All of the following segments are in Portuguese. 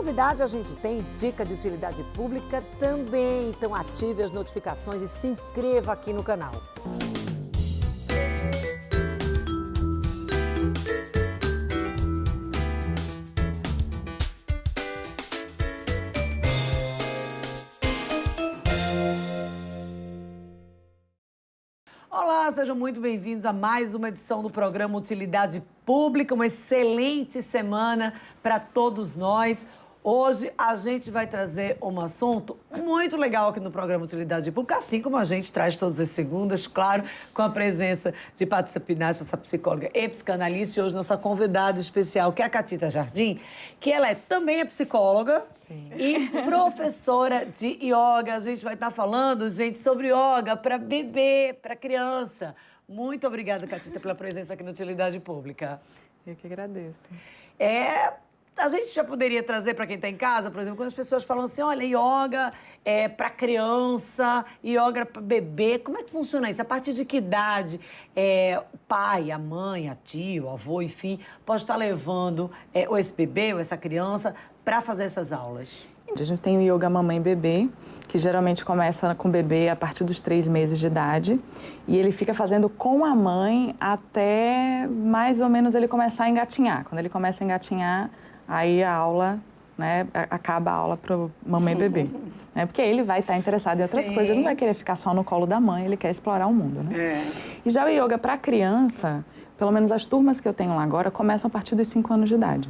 novidade a gente tem, dica de utilidade pública também. Então ative as notificações e se inscreva aqui no canal. Olá, sejam muito bem-vindos a mais uma edição do programa Utilidade Pública. Uma excelente semana para todos nós. Hoje a gente vai trazer um assunto muito legal aqui no programa Utilidade Pública, assim como a gente traz todas as segundas, claro, com a presença de Patrícia Pinacho, essa psicóloga e psicanalista, e hoje nossa convidada especial, que é a Catita Jardim, que ela também é psicóloga. Sim. E professora de yoga. A gente vai estar falando, gente, sobre yoga para bebê, para criança. Muito obrigada, Catita, pela presença aqui no Utilidade Pública. Eu que agradeço. A gente já poderia trazer para quem está em casa, por exemplo, quando as pessoas falam assim, olha, yoga é para criança, yoga para bebê, como é que funciona isso? A partir de que idade o pai, a mãe, a tia, o avô, enfim, pode estar levando ou esse bebê ou essa criança para fazer essas aulas? A gente tem o yoga mamãe e bebê, que geralmente começa com o bebê a partir dos 3 meses de idade, e ele fica fazendo com a mãe até mais ou menos ele começar a engatinhar. Quando ele começa a engatinhar, aí a aula, né, acaba a aula para o mamãe e bebê. Né, porque ele vai estar interessado em outras coisas, ele não vai querer ficar só no colo da mãe, ele quer explorar o mundo, né? E já o yoga para criança, pelo menos as turmas que eu tenho lá agora, começam a partir dos 5 anos de idade.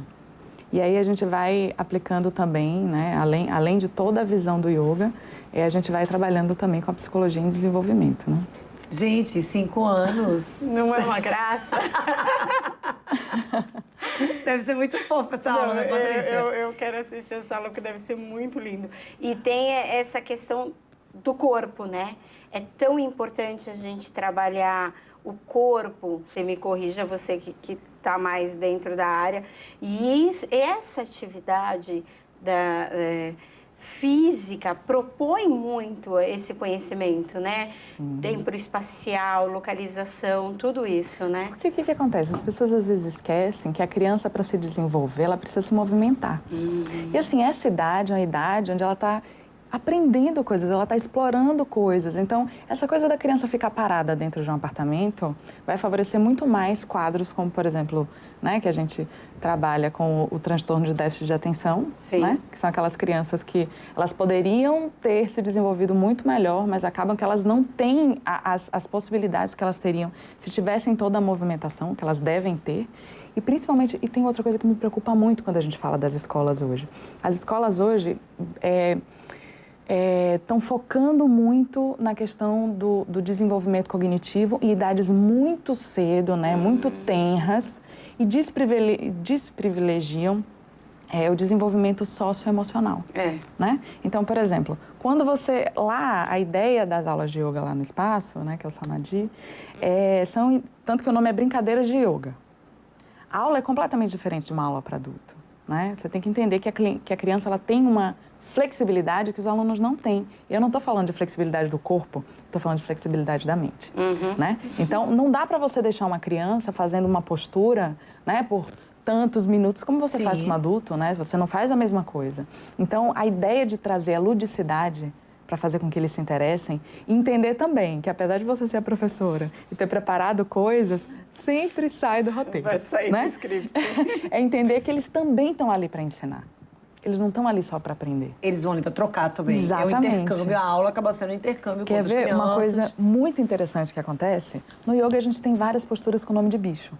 E aí a gente vai aplicando também, né, além de toda a visão do yoga, a gente vai trabalhando também com a psicologia em desenvolvimento, né? Gente, 5 anos. Não é uma graça? Deve ser muito fofa essa aula, né, Patrícia? Eu quero assistir essa aula, porque deve ser muito lindo. E tem essa questão do corpo, né? É tão importante a gente trabalhar o corpo. Você me corrija, você que está mais dentro da área. E essa atividade física propõe muito esse conhecimento, né? Tempo espacial, localização, tudo isso, né? Porque o que acontece? As pessoas às vezes esquecem que a criança, para se desenvolver, ela precisa se movimentar. E assim, essa idade é uma idade onde ela está aprendendo coisas, ela está explorando coisas. Então, essa coisa da criança ficar parada dentro de um apartamento vai favorecer muito mais quadros como, por exemplo, né, que a gente trabalha com o transtorno de déficit de atenção, né, que são aquelas crianças que elas poderiam ter se desenvolvido muito melhor, mas acabam que elas não têm as possibilidades que elas teriam se tivessem toda a movimentação que elas devem ter. E principalmente, e tem outra coisa que me preocupa muito quando a gente fala das escolas hoje. As escolas hoje estão focando muito na questão do desenvolvimento cognitivo em idades muito cedo, né, muito tenras, e desprivilegiam o desenvolvimento socioemocional. Né? Então, por exemplo, quando você... Lá, a ideia das aulas de yoga lá no espaço, né, que é o Samadhi, tanto que o nome é Brincadeiras de Yoga. A aula é completamente diferente de uma aula para adulto. Né? Você tem que entender que a criança ela tem uma flexibilidade que os alunos não têm. Eu não estou falando de flexibilidade do corpo, estou falando de flexibilidade da mente. Né? Então, não dá para você deixar uma criança fazendo uma postura, né, por tantos minutos como você faz com um adulto, né? Você não faz a mesma coisa. Então, a ideia de trazer a ludicidade para fazer com que eles se interessem e entender também que, apesar de você ser a professora e ter preparado coisas, sempre sai do roteiro. Vai sair né? do script. É entender que eles também estão ali para ensinar. Eles não estão ali só para aprender. Eles vão ali para trocar também. Exatamente. É o intercâmbio, a aula acaba sendo um intercâmbio com outras crianças. Quer ver uma coisa muito interessante que acontece? No yoga a gente tem várias posturas com nome de bicho.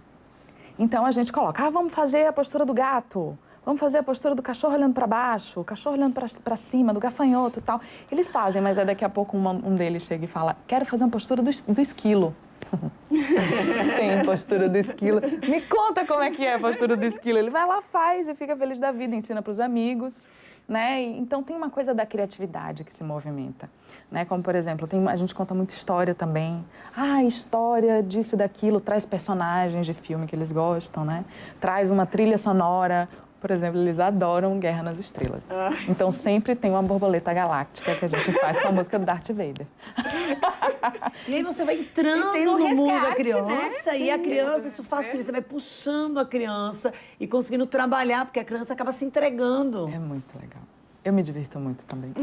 Então a gente coloca, vamos fazer a postura do gato, vamos fazer a postura do cachorro olhando para baixo, o cachorro olhando para cima, do gafanhoto e tal. Eles fazem, mas daqui a pouco um deles chega e fala, quero fazer uma postura do esquilo. Tem a postura do esquilo. Me conta como é que é a postura do esquilo. Ele vai lá, faz e fica feliz da vida, ensina para os amigos, né? Então tem uma coisa da criatividade que se movimenta, né? Como, por exemplo, a gente conta muita história também. História disso e daquilo, traz personagens de filme que eles gostam, né? Traz uma trilha sonora. Por exemplo, eles adoram Guerra nas Estrelas. Então sempre tem uma borboleta galáctica que a gente faz com a música do Darth Vader. E aí você vai entrando no mundo da criança, né? E a criança, isso facilita, você vai puxando a criança e conseguindo trabalhar, porque a criança acaba se entregando. É muito legal. Eu me divirto muito também.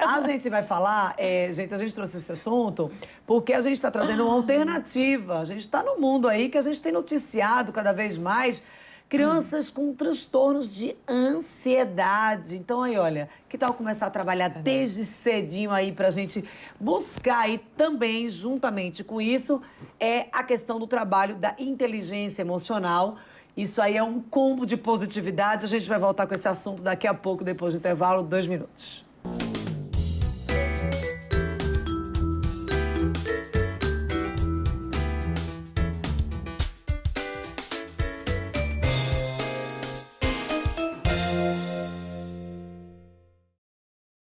A gente vai falar, gente, a gente trouxe esse assunto porque a gente está trazendo uma alternativa. A gente está num mundo aí que a gente tem noticiado cada vez mais crianças com transtornos de ansiedade. Então aí, olha, que tal começar a trabalhar desde cedinho aí pra gente buscar e também, juntamente com isso, a questão do trabalho da inteligência emocional. Isso aí é um combo de positividade. A gente vai voltar com esse assunto daqui a pouco, depois do intervalo, 2 minutos.